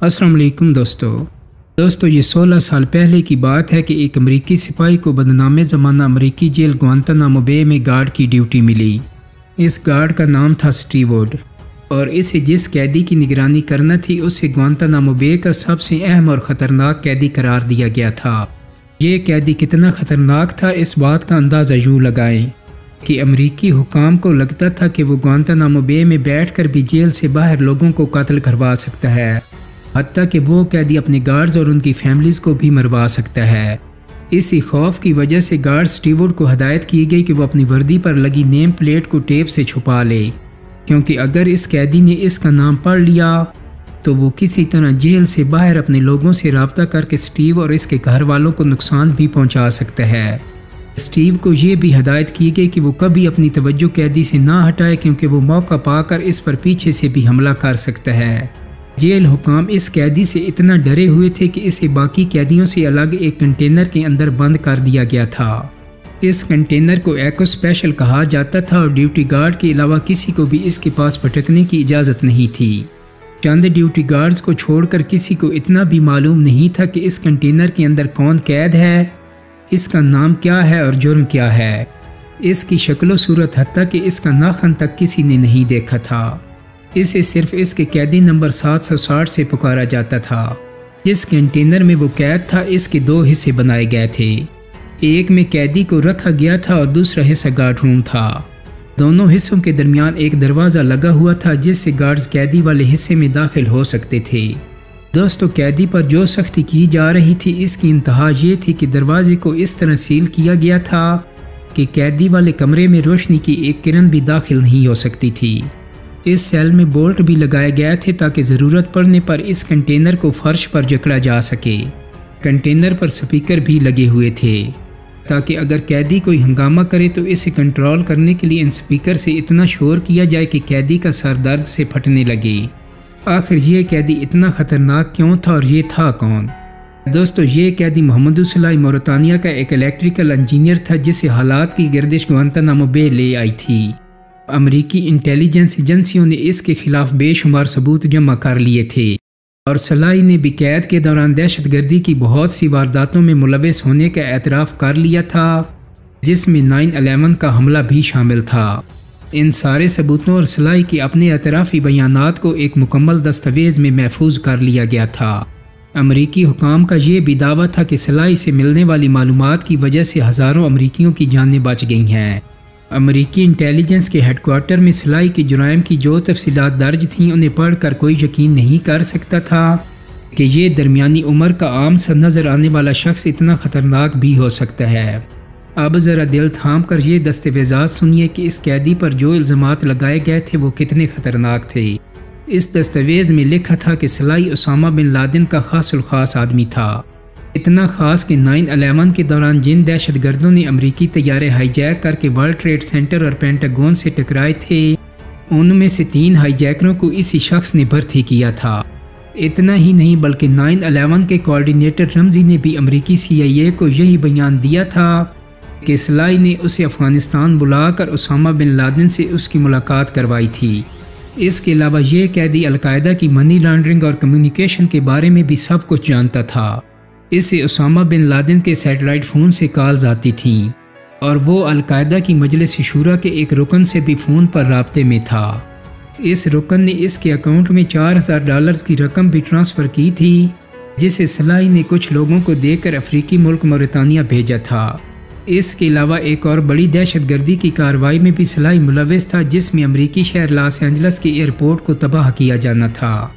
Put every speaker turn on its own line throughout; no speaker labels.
السلام علیکم دوستو یہ 16 سال پہلے کی بات ہے کہ ایک امریکی سپاہی کو بدنام زمانہ امریکی جیل گوانتانامو بے میں گارڈ کی ڈیوٹی ملی۔ اس گارڈ کا نام تھا اسٹیوارٹ اور اسے جس قیدی کی نگرانی کرنا تھی اسے گوانتانامو بے کا سب سے اہم اور خطرناک قیدی قرار دیا گیا تھا۔ یہ قیدی کتنا خطرناک تھا اس بات کا اندازہ یوں لگائیں کہ امریکی حکام کو لگتا تھا کہ وہ گوانتانامو بے میں بیٹھ کر بھی جیل سے باہر لوگوں کو قتل کروا سکتا ہے، حتیٰ کہ وہ قیدی اپنے گارڈز اور ان کی فیملیز کو بھی مروا سکتا ہے۔ اسی خوف کی وجہ سے گارڈ اسٹیوارٹ کو ہدایت کی گئی کہ وہ اپنی وردی پر لگی نیم پلیٹ کو ٹیپ سے چھپا لے، کیونکہ اگر اس قیدی نے اس کا نام پڑھ لیا تو وہ کسی طرح جیل سے باہر اپنے لوگوں سے رابطہ کر کے اسٹیو اور اس کے گھر والوں کو نقصان بھی پہنچا سکتا ہے۔ اسٹیو کو یہ بھی ہدایت کی گئی کہ وہ کبھی اپنی توجہ قیدی سے نہ ہٹائے، کیونکہ وہ موقع پا کر اس پر پیچھے سے بھی حملہ کر سکتا ہے۔ جیل حکام اس قیدی سے اتنا ڈرے ہوئے تھے کہ اسے باقی قیدیوں سے الگ ایک کنٹینر کے اندر بند کر دیا گیا تھا۔ اس کنٹینر کو ایکو اسپیشل کہا جاتا تھا اور ڈیوٹی گارڈ کے علاوہ کسی کو بھی اس کے پاس بھٹکنے کی اجازت نہیں تھی۔ چند ڈیوٹی گارڈز کو چھوڑ کر کسی کو اتنا بھی معلوم نہیں تھا کہ اس کنٹینر کے اندر کون قید ہے، اس کا نام کیا ہے اور جرم کیا ہے۔ اس کی شکل و صورت حتیٰ کہ اس کا ناخن تک کسی نے نہیں دیکھا تھا۔ اسے صرف اس کے قیدی نمبر 760 سے پکارا جاتا تھا۔ جس کنٹینر میں وہ قید تھا اس کے 2 حصے بنائے گئے تھے، ایک میں قیدی کو رکھا گیا تھا اور دوسرا حصہ گارڈ روم تھا۔ دونوں حصوں کے درمیان ایک دروازہ لگا ہوا تھا جس سے گارڈز قیدی والے حصے میں داخل ہو سکتے تھے۔ دوستو، قیدی پر جو سختی کی جا رہی تھی اس کی انتہا یہ تھی کہ دروازے کو اس طرح سیل کیا گیا تھا کہ قیدی والے کمرے میں روشنی کی ایک کرن بھی داخل نہیں ہو سکتی تھی۔ اس سیل میں بولٹ بھی لگائے گئے تھے تاکہ ضرورت پڑنے پر اس کنٹینر کو فرش پر جکڑا جا سکے۔ کنٹینر پر سپیکر بھی لگے ہوئے تھے تاکہ اگر قیدی کوئی ہنگامہ کرے تو اسے کنٹرول کرنے کے لیے ان سپیکر سے اتنا شور کیا جائے کہ قیدی کا سر درد سے پھٹنے لگے۔ آخر یہ قیدی اتنا خطرناک کیوں تھا اور یہ تھا کون؟ دوستو، یہ قیدی محمد صلاحی موریتانیہ کا ایک الیکٹریکل انجینئر تھا جسے حالات کی گردش گوانتانامو بے لے آئی تھی۔ امریکی انٹیلیجنس ایجنسیوں نے اس کے خلاف بے شمار ثبوت جمع کر لیے تھے اور صلاحی نے بھی قید کے دوران دہشت گردی کی بہت سی وارداتوں میں ملوث ہونے کا اعتراف کر لیا تھا، جس میں 9/11 کا حملہ بھی شامل تھا۔ ان سارے ثبوتوں اور صلاحی کے اپنے اعترافی بیانات کو ایک مکمل دستاویز میں محفوظ کر لیا گیا تھا۔ امریکی حکام کا یہ بھی دعویٰ تھا کہ صلاحی سے ملنے والی معلومات کی وجہ سے ہزاروں امریکیوں کی جانیں بچ گئی ہیں۔ امریکی انٹیلیجنس کے ہیڈ کوارٹر میں صلاحی کے جرائم کی جو تفصیلات درج تھیں انہیں پڑھ کر کوئی یقین نہیں کر سکتا تھا کہ یہ درمیانی عمر کا عام سا نظر آنے والا شخص اتنا خطرناک بھی ہو سکتا ہے۔ اب ذرا دل تھام کر یہ دستاویزات سنیے کہ اس قیدی پر جو الزامات لگائے گئے تھے وہ کتنے خطرناک تھے۔ اس دستاویز میں لکھا تھا کہ صلاحی اسامہ بن لادن کا خاص الخاص آدمی تھا، اتنا خاص کہ 9/11 کے دوران جن دہشت گردوں نے امریکی طیارے ہائی جیک کر کے ورلڈ ٹریڈ سینٹر اور پینٹاگون سے ٹکرائے تھے ان میں سے 3 ہائی جیکروں کو اسی شخص نے بھرتی کیا تھا۔ اتنا ہی نہیں بلکہ 9/11 کے کوارڈینیٹر رمزی نے بھی امریکی CIA کو یہی بیان دیا تھا کہ صلاحی نے اسے افغانستان بلا کر اسامہ بن لادن سے اس کی ملاقات کروائی تھی۔ اس کے علاوہ یہ قیدی القاعدہ کی منی لانڈرنگ اور کمیونیکیشن کے بارے میں بھی سب کچھ جانتا تھا۔ اسے اسامہ بن لادن کے سیٹلائٹ فون سے کالز آتی تھیں اور وہ القاعدہ کی مجلس شورا کے ایک رکن سے بھی فون پر رابطے میں تھا۔ اس رکن نے اس کے اکاؤنٹ میں $4000 کی رقم بھی ٹرانسفر کی تھی جسے صلاحی نے کچھ لوگوں کو دے کر افریقی ملک موریتانیہ بھیجا تھا۔ اس کے علاوہ ایک اور بڑی دہشت گردی کی کارروائی میں بھی صلاحی ملوث تھا جس میں امریکی شہر لاس اینجلس کے ایئرپورٹ کو تباہ کیا جانا تھا۔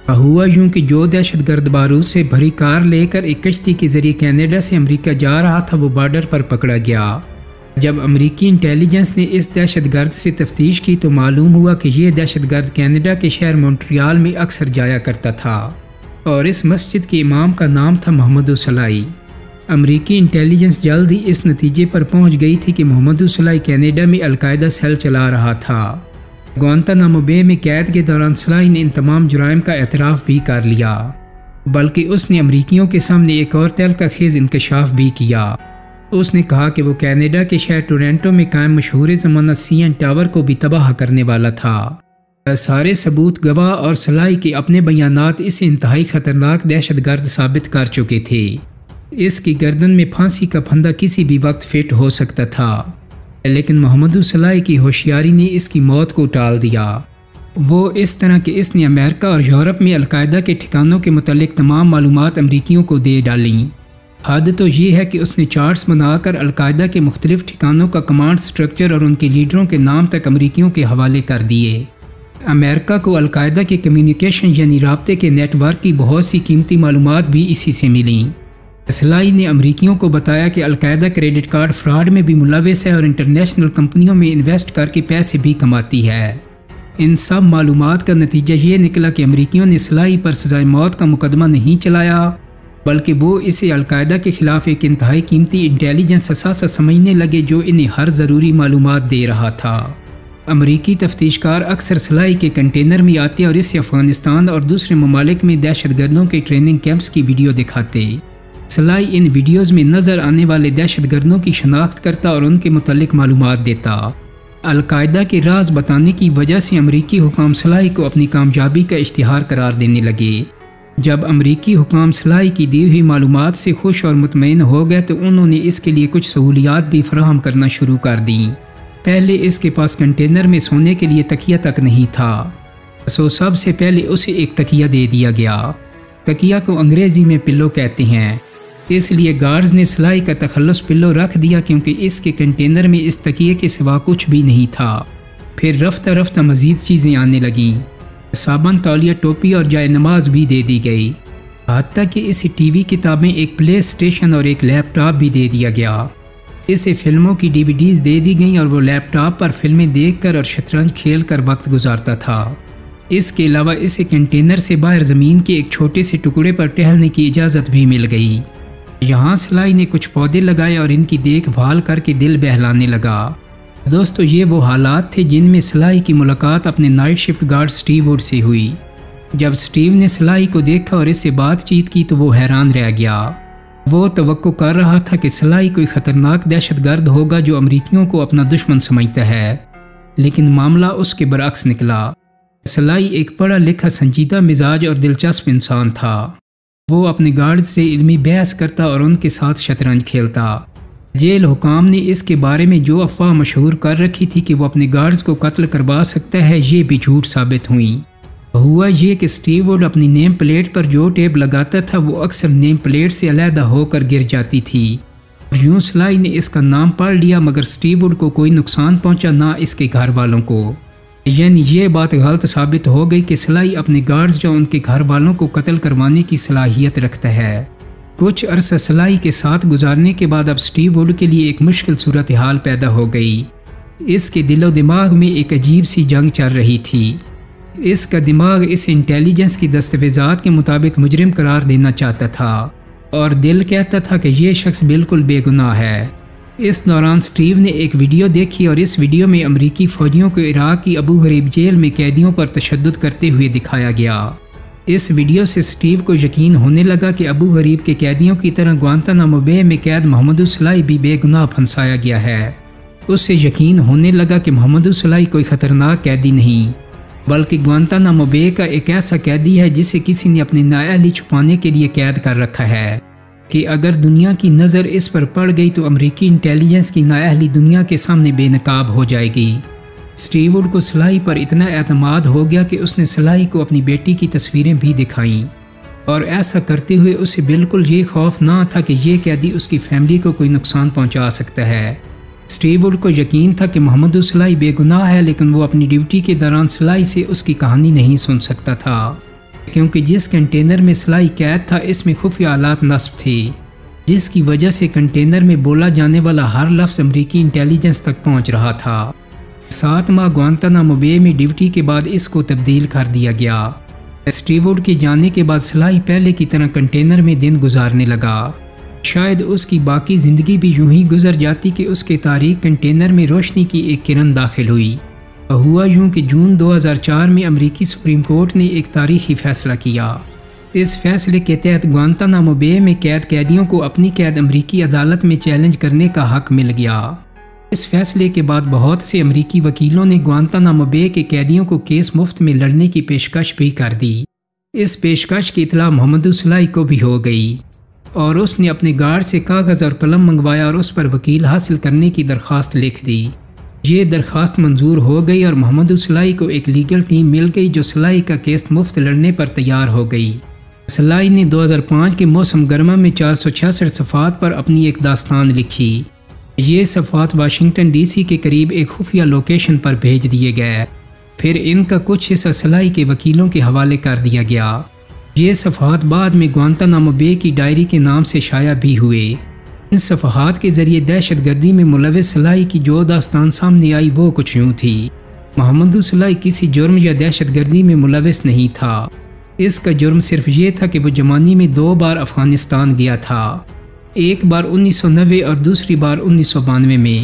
ہوا یوں کہ جو دہشت گرد بارود سے بھری کار لے کر ایک کشتی کے ذریعے کینیڈا سے امریکہ جا رہا تھا وہ بارڈر پر پکڑا گیا۔ جب امریکی انٹیلیجنس نے اس دہشت گرد سے تفتیش کی تو معلوم ہوا کہ یہ دہشت گرد کینیڈا کے شہر مونٹریال میں اکثر جایا کرتا تھا اور اس مسجد کے امام کا نام تھا محمد صلاحی۔ امریکی انٹیلیجنس جلد ہی اس نتیجے پر پہنچ گئی تھی کہ محمد صلاحی کینیڈا میں القاعدہ سیل چلا رہا تھا۔ گوانتانامو بے میں قید کے دوران صلاحی نے ان تمام جرائم کا اعتراف بھی کر لیا، بلکہ اس نے امریکیوں کے سامنے ایک اور تہلکہ خیز انکشاف بھی کیا۔ اس نے کہا کہ وہ کینیڈا کے شہر ٹورنٹو میں قائم مشہور زمانہ CN ٹاور کو بھی تباہ کرنے والا تھا۔ سارے ثبوت گواہ اور سلائی کے اپنے بیانات اسے انتہائی خطرناک دہشت گرد ثابت کر چکے تھے۔ اس کی گردن میں پھانسی کا پھندا کسی بھی وقت فٹ ہو سکتا تھا، لیکن محمد سلائی کی ہوشیاری نے اس کی موت کو ٹال دیا۔ وہ اس طرح کہ اس نے امریکہ اور یورپ میں القاعدہ کے ٹھکانوں کے متعلق تمام معلومات امریکیوں کو دے ڈالیں۔ حد تو یہ ہے کہ اس نے چارٹس بنا کر القاعدہ کے مختلف ٹھکانوں کا کمانڈ سٹرکچر اور ان کے لیڈروں کے نام تک امریکیوں کے حوالے کر دیے۔ امریکہ کو القاعدہ کے کمیونیکیشن یعنی رابطے کے نیٹ ورک کی بہت سی قیمتی معلومات بھی اسی سے ملیں۔ سلائی نے امریکیوں کو بتایا کہ القاعدہ کریڈٹ کارڈ فراڈ میں بھی ملوث ہے اور انٹرنیشنل کمپنیوں میں انویسٹ کر کے پیسے بھی کماتی ہے۔ ان سب معلومات کا نتیجہ یہ نکلا کہ امریکیوں نے سلائی پر سزائے موت کا مقدمہ نہیں چلایا، بلکہ وہ اسے القاعدہ کے خلاف ایک انتہائی قیمتی انٹیلیجنس اثاثہ سمجھنے لگے جو انہیں ہر ضروری معلومات دے رہا تھا۔ امریکی تفتیش کار اکثر سلائی کے کنٹینر میں آتے اور اسے افغانستان اور دوسرے ممالک میں دہشت گردوں کے ٹریننگ کیمپس کی ویڈیو دکھاتے۔ سلائی ان ویڈیوز میں نظر آنے والے دہشت گردوں کی شناخت کرتا اور ان کے متعلق معلومات دیتا۔ القاعدہ کے راز بتانے کی وجہ سے امریکی حکام سلائی کو اپنی کامیابی کا اشتہار قرار دینے لگے۔ جب امریکی حکام سلائی کی دی ہوئی معلومات سے خوش اور مطمئن ہو گئے تو انہوں نے اس کے لیے کچھ سہولیات بھی فراہم کرنا شروع کر دیں۔ پہلے اس کے پاس کنٹینر میں سونے کے لیے تکیہ تک نہیں تھا، سب سے پہلے اسے ایک تکیہ دے دیا گیا۔ تکیہ کو انگریزی میں پلو کہتے ہیں، اس لیے گارڈز نے سلائی کا تخلص پلو رکھ دیا کیونکہ اس کے کنٹینر میں اس تکیے کے سوا کچھ بھی نہیں تھا۔ پھر رفتہ رفتہ مزید چیزیں آنے لگیں، صابن، تولیہ، ٹوپی اور جائے نماز بھی دے دی گئی، حتیٰ کہ اسے ٹی وی، کتابیں، ایک پلے اسٹیشن اور ایک لیپ ٹاپ بھی دے دیا گیا۔ اسے فلموں کی DVDs دے دی گئیں اور وہ لیپ ٹاپ پر فلمیں دیکھ کر اور شطرنج کھیل کر وقت گزارتا تھا۔ اس کے علاوہ اسے کنٹینر سے باہر زمین کے ایک چھوٹے سے ٹکڑے پر ٹہلنے کی اجازت بھی مل گئی۔ یہاں سلائی نے کچھ پودے لگائے اور ان کی دیکھ بھال کر کے دل بہلانے لگا۔ دوستو، یہ وہ حالات تھے جن میں سلائی کی ملاقات اپنے night shift guard Steve would say ہوئی۔ جب سٹیو نے سلائی کو دیکھا اور اس سے بات چیت کی تو وہ حیران رہ گیا۔ وہ توقع کر رہا تھا کہ سلائی کوئی خطرناک دہشت گرد ہوگا جو امریکیوں کو اپنا دشمن سمجھتا ہے، لیکن معاملہ اس کے برعکس نکلا۔ سلائی ایک پڑھا لکھا، سنجیدہ مزاج اور دلچسپ انسان تھا۔ وہ اپنے گارڈ سے علمی بحث کرتا اور ان کے ساتھ شطرنج کھیلتا۔ جیل حکام نے اس کے بارے میں جو افواہ مشہور کر رکھی تھی کہ وہ اپنے گارڈز کو قتل کروا سکتا ہے، یہ بھی جھوٹ ثابت ہوئیں۔ ہوا یہ کہ سٹیو ووڈ اپنی نیم پلیٹ پر جو ٹیپ لگاتا تھا وہ اکثر نیم پلیٹ سے علیحدہ ہو کر گر جاتی تھی۔ یوں سلائی نے اس کا نام پڑھ لیا، مگر سٹیو ووڈ کو کوئی نقصان پہنچا، نہ اس کے گھر والوں کو۔ یعنی یہ بات غلط ثابت ہو گئی کہ سلائی اپنے گارڈز جو ان کے گھر والوں کو قتل کروانے کی صلاحیت رکھتا ہے۔ کچھ عرصہ سلائی کے ساتھ گزارنے کے بعد اب سٹیو ووڈ کے لیے ایک مشکل صورتحال پیدا ہو گئی۔ اس کے دل و دماغ میں ایک عجیب سی جنگ چل رہی تھی۔ اس کا دماغ اسے انٹیلیجنس کی دستاویزات کے مطابق مجرم قرار دینا چاہتا تھا اور دل کہتا تھا کہ یہ شخص بالکل بے گناہ ہے۔ اس دوران سٹیو نے ایک ویڈیو دیکھی اور اس ویڈیو میں امریکی فوجیوں کو عراق کی ابو غریب جیل میں قیدیوں پر تشدد کرتے ہوئے دکھایا گیا۔ اس ویڈیو سے سٹیو کو یقین ہونے لگا کہ ابو غریب کے قیدیوں کی طرح گوانتانامو بے میں قید محمد سلائی بھی بے گناہ پھنسایا گیا ہے۔ اسے یقین ہونے لگا کہ محمد سلائی کوئی خطرناک قیدی نہیں، بلکہ گوانتانامو بے کا ایک ایسا قیدی ہے جسے کسی نے اپنی نااہلی چھپانے کے لیے قید کر رکھا ہے کہ اگر دنیا کی نظر اس پر پڑ گئی تو امریکی انٹیلیجنس کی نااہلی دنیا کے سامنے بے نقاب ہو جائے گی۔ سٹیو ووڈ کو سلائی پر اتنا اعتماد ہو گیا کہ اس نے سلائی کو اپنی بیٹی کی تصویریں بھی دکھائیں، اور ایسا کرتے ہوئے اسے بالکل یہ خوف نہ تھا کہ یہ قیدی اس کی فیملی کو کوئی نقصان پہنچا سکتا ہے۔ سٹیو ووڈ کو یقین تھا کہ محمد سلائی بے گناہ ہے، لیکن وہ اپنی ڈیوٹی کے دوران سلائی سے اس کی کہانی نہیں سن سکتا تھا، کیونکہ جس کنٹینر میں سلائی قید تھا اس میں خفیہ آلات نصب تھے، جس کی وجہ سے کنٹینر میں بولا جانے والا ہر لفظ امریکی انٹیلیجنس تک پہنچ رہا تھا۔ 7 ماہ گوانتانامو بے میں ڈیوٹی کے بعد اس کو تبدیل کر دیا گیا۔ سٹیو ووڈ کے جانے کے بعد سلائی پہلے کی طرح کنٹینر میں دن گزارنے لگا۔ شاید اس کی باقی زندگی بھی یوں ہی گزر جاتی کہ اس کے تاریک کنٹینر میں روشنی کی ایک کرن داخل ہوئی۔ ہوا یوں کہ جون 2004 میں امریکی سپریم کورٹ نے ایک تاریخی فیصلہ کیا۔ اس فیصلے کے تحت گوانتانامو بے میں قید قیدیوں کو اپنی قید امریکی عدالت میں چیلنج کرنے کا حق مل گیا۔ اس فیصلے کے بعد بہت سے امریکی وکیلوں نے گوانتانامو بے کے قیدیوں کو کیس مفت میں لڑنے کی پیشکش بھی کر دی۔ اس پیشکش کی اطلاع محمد صلاحی کو بھی ہو گئی اور اس نے اپنے گارڈ سے کاغذ اور قلم منگوایا اور اس پر وکیل حاصل کرنے کی درخواست لکھ دی۔ یہ درخواست منظور ہو گئی اور محمد صلاحی کو ایک لیگل ٹیم مل گئی جو صلاحی کا کیس مفت لڑنے پر تیار ہو گئی۔ صلاحی نے 2005 کے موسم گرما میں 466 صفحات پر اپنی ایک داستان لکھی۔ یہ صفحات واشنگٹن ڈی سی کے قریب ایک خفیہ لوکیشن پر بھیج دیے گئے، پھر ان کا کچھ حصہ صلاحی کے وکیلوں کے حوالے کر دیا گیا۔ یہ صفحات بعد میں گوانتانامو بے کی ڈائری کے نام سے شائع بھی ہوئے۔ ان صفحات کے ذریعے دہشت گردی میں ملوث صلاحی کی جو داستان سامنے آئی وہ کچھ یوں تھی۔ محمد صلاحی کسی جرم یا دہشت گردی میں ملوث نہیں تھا۔ اس کا جرم صرف یہ تھا کہ وہ جوانی میں 2 بار افغانستان گیا تھا، ایک بار 1990 اور دوسری بار 1992 میں۔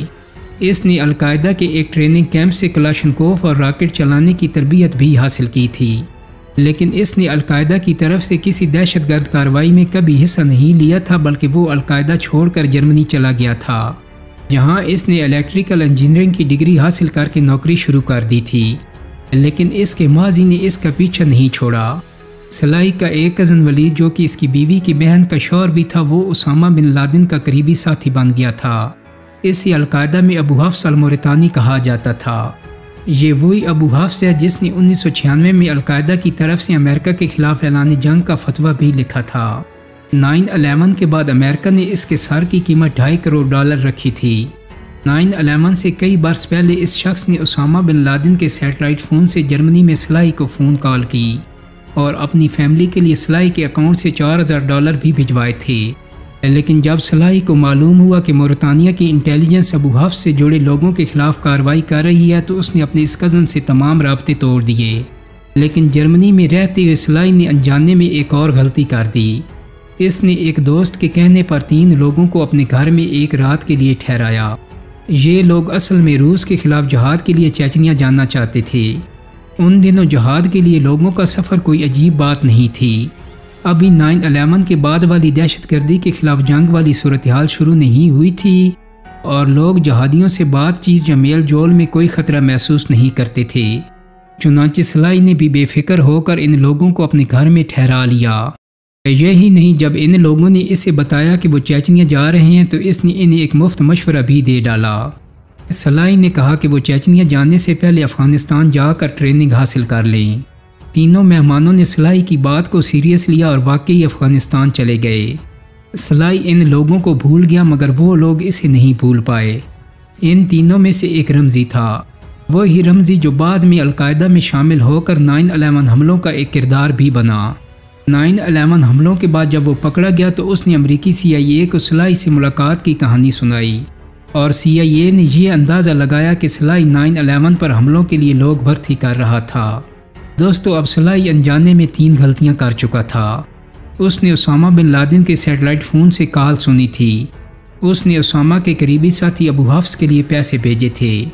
اس نے القاعدہ کے ایک ٹریننگ کیمپ سے کلاشنکوف اور راکٹ چلانے کی تربیت بھی حاصل کی تھی، لیکن اس نے القاعدہ کی طرف سے کسی دہشت گرد کارروائی میں کبھی حصہ نہیں لیا تھا، بلکہ وہ القاعدہ چھوڑ کر جرمنی چلا گیا تھا، جہاں اس نے الیکٹریکل انجینئرنگ کی ڈگری حاصل کر کے نوکری شروع کر دی تھی، لیکن اس کے ماضی نے اس کا پیچھا نہیں چھوڑا۔ صلاحی کا ایک کزن ولید، جو کہ اس کی بیوی کی بہن کا شوہر بھی تھا، وہ اسامہ بن لادن کا قریبی ساتھی بن گیا تھا۔ اسے القاعدہ میں ابو حفص الموریتانی کہا جاتا تھا۔ یہ وہی ابو حفص ہے جس نے 1996 میں القاعدہ کی طرف سے امریکہ کے خلاف اعلان جنگ کا فتویٰ بھی لکھا تھا۔ 9/11 کے بعد امریکہ نے اس کے سر کی قیمت $2.5 کروڑ رکھی تھی۔ 9/11 سے کئی برس پہلے اس شخص نے اسامہ بن لادن کے سیٹلائٹ فون سے جرمنی میں صلاحی کو فون کال کی اور اپنی فیملی کے لیے صلاحی کے اکاؤنٹ سے $4000 بھی بھجوائے تھے، لیکن جب صلاحی کو معلوم ہوا کہ موریتانیہ کی انٹیلیجنس ابو حفص سے جڑے لوگوں کے خلاف کارروائی کر رہی ہے تو اس نے اپنے اس کزن سے تمام رابطے توڑ دیے۔ لیکن جرمنی میں رہتے ہوئے صلاحی نے انجانے میں ایک اور غلطی کر دی۔ اس نے ایک دوست کے کہنے پر 3 لوگوں کو اپنے گھر میں ایک رات کے لیے ٹھہرایا۔ یہ لوگ اصل میں روس کے خلاف جہاد کے لیے چیچنیا جانا چاہتے تھے۔ ان دنوں جہاد کے لیے لوگوں کا سفر کوئی عجیب بات نہیں تھی۔ ابھی 9/11 کے بعد والی دہشت گردی کے خلاف جنگ والی صورتحال شروع نہیں ہوئی تھی اور لوگ جہادیوں سے بات چیت یا میل جول میں کوئی خطرہ محسوس نہیں کرتے تھے۔ چنانچہ صلاحی نے بھی بے فکر ہو کر ان لوگوں کو اپنے گھر میں ٹھہرا لیا۔ یہی نہیں، جب ان لوگوں نے اسے بتایا کہ وہ چیچنیا جا رہے ہیں تو اس نے انہیں ایک مفت مشورہ بھی دے ڈالا۔ صلاحی نے کہا کہ وہ چیچنیا جانے سے پہلے افغانستان جا کر ٹریننگ حاصل کر لیں۔ تینوں مہمانوں نے صلاحی کی بات کو سیریس لیا اور واقعی افغانستان چلے گئے۔ صلاحی ان لوگوں کو بھول گیا مگر وہ لوگ اسے نہیں بھول پائے۔ ان تینوں میں سے ایک رمزی تھا، وہی رمزی جو بعد میں القاعدہ میں شامل ہو کر 9/11 حملوں کا ایک کردار بھی بنا۔ 9/11 حملوں کے بعد جب وہ پکڑا گیا تو اس نے امریکی CIA کو صلاحی سے ملاقات کی کہانی سنائی اور CIA نے یہ اندازہ لگایا کہ صلاحی 9/11 پر حملوں کے لیے لوگ بھرتی کر رہا تھا۔ دوستو، اب صلاحی انجانے میں 3 غلطیاں کر چکا تھا۔ اس نے اسامہ بن لادن کے سیٹلائٹ فون سے کال سنی تھی، اس نے اسامہ کے قریبی ساتھی ابو حفص کے لیے پیسے بھیجے تھے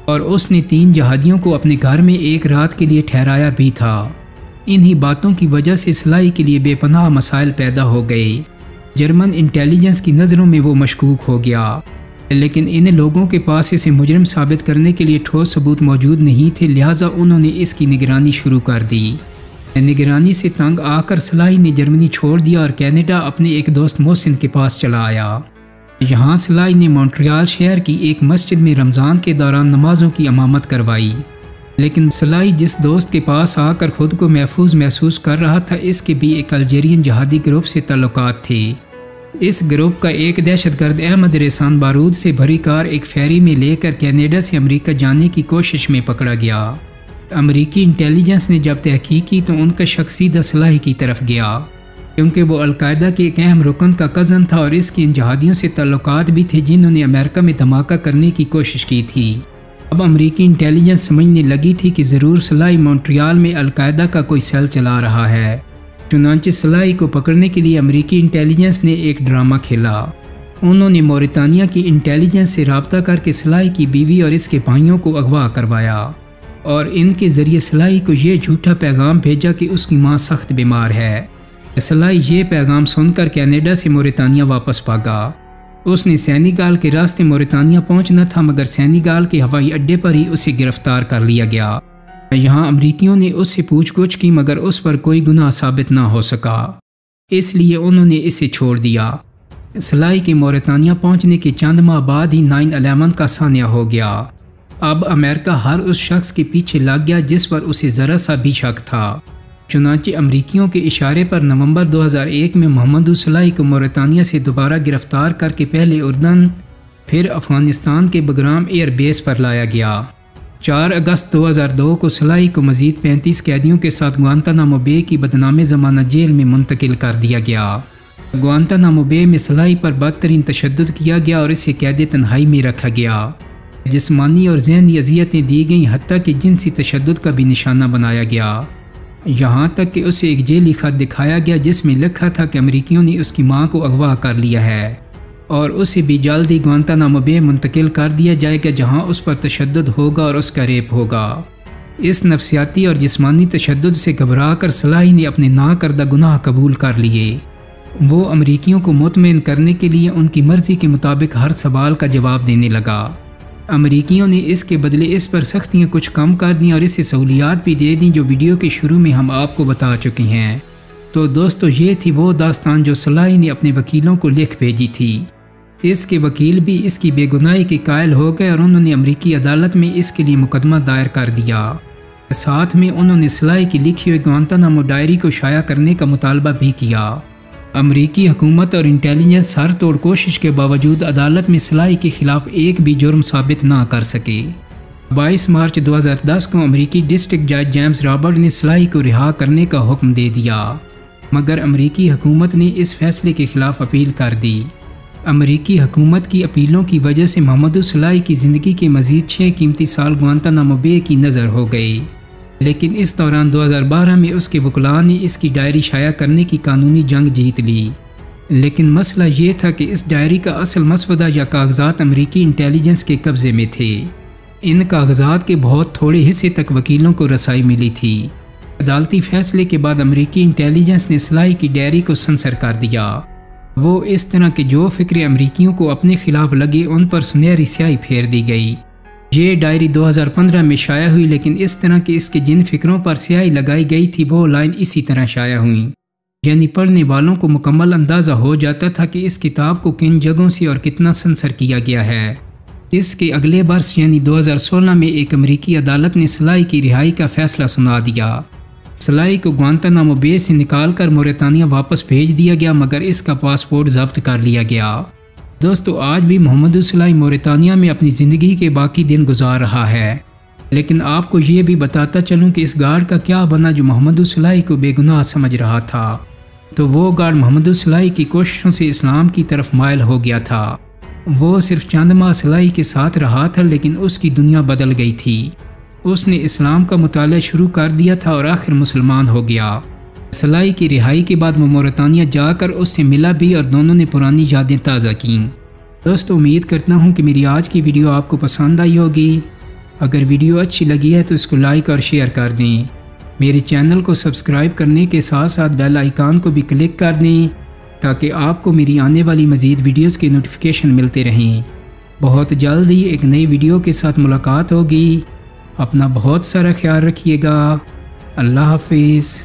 اور اس نے 3 جہادیوں کو اپنے گھر میں ایک رات کے لیے ٹھہرایا بھی تھا۔ انہی باتوں کی وجہ سے صلاحی کے لیے بے پناہ مسائل پیدا ہو گئے۔ جرمن انٹیلیجنس کی نظروں میں وہ مشکوک ہو گیا، لیکن ان لوگوں کے پاس اسے مجرم ثابت کرنے کے لیے ٹھوس ثبوت موجود نہیں تھے، لہٰذا انہوں نے اس کی نگرانی شروع کر دی۔ نگرانی سے تنگ آ کر صلاحی نے جرمنی چھوڑ دیا اور کینیڈا اپنے ایک دوست محسن کے پاس چلا آیا۔ یہاں صلاحی نے مونٹریال شہر کی ایک مسجد میں رمضان کے دوران نمازوں کی امامت کروائی، لیکن صلاحی جس دوست کے پاس آ کر خود کو محفوظ محسوس کر رہا تھا، اس کے بھی ایک الجیرین جہادی گروپ سے تعلقات تھے۔ اس گروپ کا ایک دہشت گرد احمد ریسان بارود سے بھری کار ایک فیری میں لے کر کینیڈا سے امریکہ جانے کی کوشش میں پکڑا گیا۔ امریکی انٹیلیجنس نے جب تحقیق کی تو ان کا شک سیدھا صلاحی کی طرف گیا، کیونکہ وہ القاعدہ کے ایک اہم رکن کا کزن تھا اور اس کے ان جہادیوں سے تعلقات بھی تھے جنہوں نے امریکہ میں دھماکہ کرنے کی کوشش کی تھی۔ اب امریکی انٹیلیجنس سمجھنے لگی تھی کہ ضرور صلاحی مونٹریال میں القاعدہ کا کوئی سیل چلا رہا ہے۔ چنانچہ صلاحی کو پکڑنے کے لیے امریکی انٹیلیجنس نے ایک ڈرامہ کھیلا۔ انہوں نے موریتانیہ کی انٹیلیجنس سے رابطہ کر کے صلاحی کی بیوی اور اس کے بھائیوں کو اغوا کروایا اور ان کے ذریعے صلاحی کو یہ جھوٹا پیغام بھیجا کہ اس کی ماں سخت بیمار ہے۔ صلاحی یہ پیغام سن کر کینیڈا سے موریتانیہ واپس بھاگا۔ اس نے سینیگال کے راستے موریتانیہ پہنچنا تھا، مگر سینیگال کے ہوائی اڈے پر ہی اسے گرفتار کر لیا گیا۔ یہاں امریکیوں نے اس سے پوچھ گچھ کی مگر اس پر کوئی گناہ ثابت نہ ہو سکا، اس لیے انہوں نے اسے چھوڑ دیا۔ سلائی کے موریتانیہ پہنچنے کے چند ماہ بعد ہی 9/11 کا سانحہ ہو گیا۔ اب امریکہ ہر اس شخص کے پیچھے لگ گیا جس پر اسے ذرا سا بھی شک تھا۔ چنانچہ امریکیوں کے اشارے پر نومبر 2001 میں محمد سلائی کو موریتانیہ سے دوبارہ گرفتار کر کے پہلے اردن پھر افغانستان کے بگرام ایئر بیس پر لایا گیا۔ 4 اگست 2002 کو سلائی کو مزید 35 قیدیوں کے ساتھ گوانتانامو بے کی بدنام زمانہ جیل میں منتقل کر دیا گیا۔ گوانتانامو بے میں سلائی پر بدترین تشدد کیا گیا اور اسے قید تنہائی میں رکھا گیا۔ جسمانی اور ذہنی اذیتیں دی گئیں، حتیٰ کہ جنسی تشدد کا بھی نشانہ بنایا گیا۔ یہاں تک کہ اسے ایک جیلی خط دکھایا گیا جس میں لکھا تھا کہ امریکیوں نے اس کی ماں کو اغوا کر لیا ہے اور اسے بھی جلدی گوانتانامو بے منتقل کر دیا جائے گا، جہاں اس پر تشدد ہوگا اور اس کا ریپ ہوگا۔ اس نفسیاتی اور جسمانی تشدد سے گھبرا کر سلائی نے اپنے ناکردہ گناہ قبول کر لیے۔ وہ امریکیوں کو مطمئن کرنے کے لیے ان کی مرضی کے مطابق ہر سوال کا جواب دینے لگا۔ امریکیوں نے اس کے بدلے اس پر سختیاں کچھ کم کر دیں اور اسے سہولیات بھی دے دیں جو ویڈیو کے شروع میں ہم آپ کو بتا چکے ہیں۔ تو دوستو، یہ تھی وہ داستان جو سلائی نے اپنے وکیلوں کو لکھ بھیجی تھی۔ اس کے وکیل بھی اس کی بے گناہی کے قائل ہو گئے اور انہوں نے امریکی عدالت میں اس کے لیے مقدمہ دائر کر دیا۔ ساتھ میں انہوں نے سلائی کی لکھی ہوئی گوانتانامو ڈائری کو شائع کرنے کا مطالبہ بھی کیا۔ امریکی حکومت اور انٹیلیجنس ہر توڑ کوشش کے باوجود عدالت میں سلائی کے خلاف ایک بھی جرم ثابت نہ کر سکے۔ 22 مارچ 2010 کو امریکی ڈسٹرکٹ جج جیمز رابرٹ نے سلائی کو رہا کرنے کا حکم دے دیا، مگر امریکی حکومت نے اس فیصلے کے خلاف اپیل کر دی۔ امریکی حکومت کی اپیلوں کی وجہ سے محمد سلائی کی زندگی کے مزید 6 قیمتی سال گوانتانامو بے کی نظر ہو گئے، لیکن اس دوران 2012 میں اس کے وکلاء نے اس کی ڈائری شائع کرنے کی قانونی جنگ جیت لی۔ لیکن مسئلہ یہ تھا کہ اس ڈائری کا اصل مسودہ یا کاغذات امریکی انٹیلیجنس کے قبضے میں تھے۔ ان کاغذات کے بہت تھوڑے حصے تک وکیلوں کو رسائی ملی تھی۔ عدالتی فیصلے کے بعد امریکی انٹیلیجنس نے سلائی کی ڈائری کو سنسر کر دیا۔ وہ اس طرح کے جو فکرے امریکیوں کو اپنے خلاف لگے ان پر سنہری سیاہی پھیر دی گئی۔ یہ ڈائری 2015 میں شائع ہوئی، لیکن اس طرح کہ اس کے جن فکروں پر سیاہی لگائی گئی تھی وہ لائن اسی طرح شائع ہوئیں، یعنی پڑھنے والوں کو مکمل اندازہ ہو جاتا تھا کہ اس کتاب کو کن جگہوں سے اور کتنا سنسر کیا گیا ہے۔ اس کے اگلے برس یعنی 2016 میں ایک امریکی عدالت نے سلائی کی رہائی کا فیصلہ سنا دیا۔ سلائی کو گوانتانامو بے سے نکال کر موریتانیہ واپس بھیج دیا گیا، مگر اس کا پاسپورٹ ضبط کر لیا گیا۔ دوستو، آج بھی محمد سلائی موریتانیہ میں اپنی زندگی کے باقی دن گزار رہا ہے، لیکن آپ کو یہ بھی بتاتا چلوں کہ اس گارڈ کا کیا بنا جو محمد سلائی کو بے گناہ سمجھ رہا تھا۔ تو وہ گارڈ محمد سلائی کی کوششوں سے اسلام کی طرف مائل ہو گیا تھا۔ وہ صرف چند ماہ سلائی کے ساتھ رہا تھا، لیکن اس کی دنیا بدل گئی تھی۔ اس نے اسلام کا مطالعہ شروع کر دیا تھا اور آخر مسلمان ہو گیا۔ سلائی کی رہائی کے بعد وہ موریتانیہ جا کر اس سے ملا بھی اور دونوں نے پرانی یادیں تازہ کیں۔ دوستو، امید کرتا ہوں کہ میری آج کی ویڈیو آپ کو پسند آئی ہوگی۔ اگر ویڈیو اچھی لگی ہے تو اس کو لائک اور شیئر کر دیں۔ میرے چینل کو سبسکرائب کرنے کے ساتھ ساتھ بیل آئیکن کو بھی کلک کر دیں تاکہ آپ کو میری آنے والی مزید ویڈیوز کے نوٹیفیکیشن ملتے رہیں۔ بہت جلد ہی ایک نئی ویڈیو کے ساتھ ملاقات ہوگی۔ اپنا بہت سارا خیال رکھیے گا۔ اللہ حافظ۔